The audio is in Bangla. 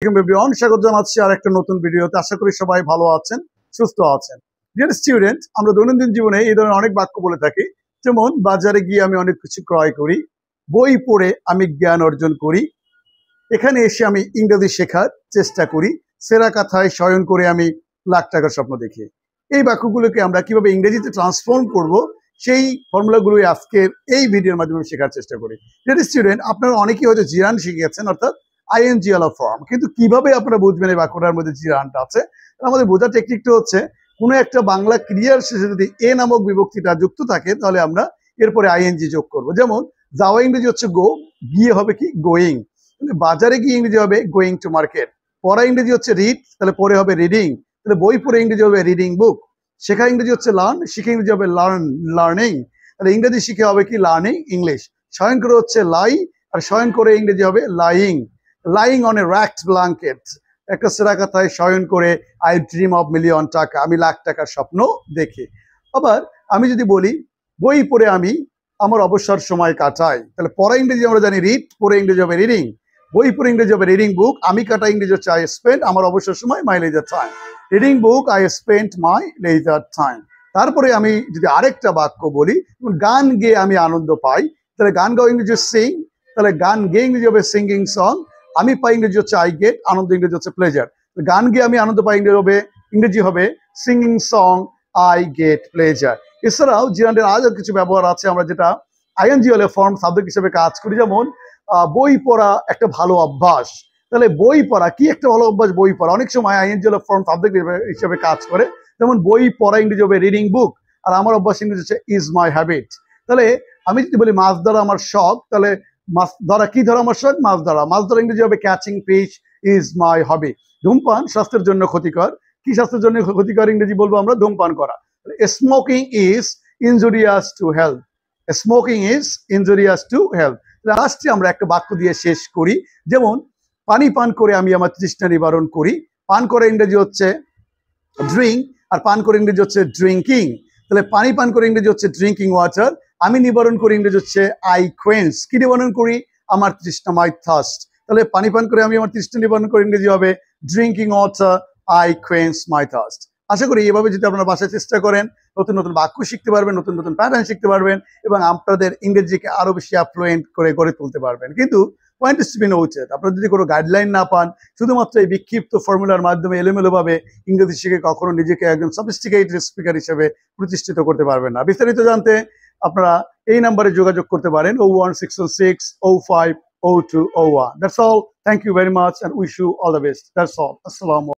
এভরিওয়ান, স্বাগত জানাচ্ছি আর একটা নতুন ভিডিওতে। আশা করি সবাই ভালো আছেন, সুস্থ আছেন। ডিয়ার স্টুডেন্ট, আমরা দৈনন্দিন জীবনে এই ধরনের অনেক বাক্য বলে থাকি, যেমন বাজারে গিয়ে আমি অনেক কিছু ক্রয় করি, বই পড়ে আমি জ্ঞান অর্জন করি, এখানে এসে আমি ইংরেজি শেখার চেষ্টা করি, সেরা কথায় শয়ন করে আমি লাখ টাকার স্বপ্ন দেখি। এই বাক্যগুলোকে আমরা কিভাবে ইংরেজিতে ট্রান্সফর্ম করব, সেই ফর্মুলাগুলোই আজকের এই ভিডিওর মাধ্যমে শেখার চেষ্টা করি। ডিয়ার স্টুডেন্ট, আপনারা অনেকেই হয়তো জিরান শিখেছেন, অর্থাৎ আইএনজি ওয়ালা ফর্ম, কিন্তু কিভাবে আপনারা বুঝবেন এই বাক্যটার মধ্যে জিরানটা আছে? আমাদের বোঝার টেকনিকটা হচ্ছে, কোনো একটা বাংলা ক্রিয়ার শেষে যদি এ নামক বিভক্তিটা যুক্ত থাকে, তাহলে আমরা এরপরে আইএনজি যোগ করব। যেমন যাওয়া ইংরেজি হচ্ছে গো, গিয়ে হবে কি গোয়িং। বাজারে গিয়ে ইংরেজি হবে গোয়িং টু মার্কেট। পড়া ইংরেজি হচ্ছে রিড, তাহলে পরে হবে রিডিং। তাহলে বই পড়ে ইংরেজি হবে রিডিং বুক। শেখা ইংরেজি হচ্ছে লার্ন, শিখে ইংরেজি হবে লার্নিং। তাহলে ইংরেজি শিখে হবে কি লার্নিং ইংলিশ। শয়ন করে হচ্ছে লাই, আর শয়ন করে ইংরেজি হবে lying. Lying on a ragged blanket, একটা সেরা কথায় শয়ন করে আই ড্রিম অফ মিলিয়ন টাকা, আমি লাখ টাকার স্বপ্ন দেখি। আবার আমি যদি বলি বই পড়ে আমি আমার অবসর সময় কাটাই, তাহলে পড়া ইংরেজি আমরা জানি রিড, পড়ে ইংরেজি হবে রিডিং। বই পড়ে ইংরেজি হবে রিডিং বুক, আমি কাটা ইংরেজি হচ্ছে আই স্পেন্ড আমার অবসর সময়, মাই leisure time. Reading book, I spend my leisure time. তারপরে আমি যদি আরেকটা বাক্য বলি, গান গেয়ে আমি আনন্দ পাই, তাহলে গান গাও ইংরেজি সিং, তাহলে গান গেয়ে ইংরেজি হবে সিঙ্গিং সং। আমি পাই ইংরেজি হচ্ছে আই গেট, আনন্দ ইংরেজি হচ্ছে প্লেজার। গান গেয়ে আমি আনন্দ পাই ইংরেজি হবে singing song, I get pleasure. এছাড়াও জিরান্ডের আরো কিছু ব্যবহার আছে, আমরা যেটা আইএনজি ওয়ালা ফর্ম সাবজেক্ট হিসেবে কাজ করি। যেমন বই পড়া একটা ভালো অভ্যাস, তাহলে বই পড়া কি একটা ভালো অভ্যাস? বই পড়া অনেক সময় আইএনজি ওয়ালা ফর্ম সাবজেক্ট হিসেবে কাজ করে। যেমন বই পড়া ইংরেজি হবে রিডিং বুক, আর আমার অভ্যাস ইংরেজি হচ্ছে ইজ মাই হ্যাবিট। তাহলে আমি যদি বলি মাছ ধরা আমার শখ, তাহলে মাছ ধরা কি ধরা আমার শখ? মাছ ধরা। মাছ ধরা ইংরেজি হবে ক্যাচিং ফিশ, ইজ মাই হবি। ধূমপান স্বাস্থ্যের জন্য ক্ষতিকর, কি স্বাস্থ্যের জন্য ক্ষতিকর ইংরেজি বলবো আমরা? ধূমপান করা। Smoking is injurious to health, smoking is injurious to health. লাস্টে আমরা একটা বাক্য দিয়ে শেষ করি, যেমন পানি পান করে আমি আমার তৃষ্ণা নিবারণ করি। পান করে ইংরেজি হচ্ছে ড্রিঙ্ক, আর পান করে ইংরেজি হচ্ছে ড্রিঙ্কিং। তাহলে পানি পান করে ইংরেজি হচ্ছে ড্রিঙ্কিং ওয়াটার, আমি নিবারণ করি ইংরেজি হচ্ছে আই কোয়েন্স, কি নিবারণ করি? আমার তৃষ্ণা, মাই থার্স্ট। তাহলে পানি পান করে আমি আমার তৃষ্ণা নিবারণ করি ইংরেজি হবে drinking water, I quench my thirst. আশা করি এভাবে যদি আপনারা বাসায় চেষ্টা করেন, নতুন নতুন বাক্য শিখতে পারবেন, নতুন নতুন প্যাটার্ন শিখতে পারবেন, এবং আপনাদের ইংরেজিকে আরো বেশি অ্যাফ্লুয়েন্ট করে গড়ে তুলতে পারবেন। কিন্তু point is to be noted, আপনারা যদি কোনো গাইডলাইন না পান, শুধুমাত্র এই বিক্ষিপ্ত ফর্মুলার মাধ্যমে এলোমেলোভাবে ইংরেজি শিখে কখনো নিজেকে একজন সফিস্টিকেটেড স্পিকার হিসেবে প্রতিষ্ঠিত করতে পারবেন না। বিস্তারিত জানতে আপনারা এই নাম্বারে যোগাযোগ করতে পারেন, 01616 05 0201। That's all. Thank you very much and wish you all the best. That's all. Assalamu alaikum.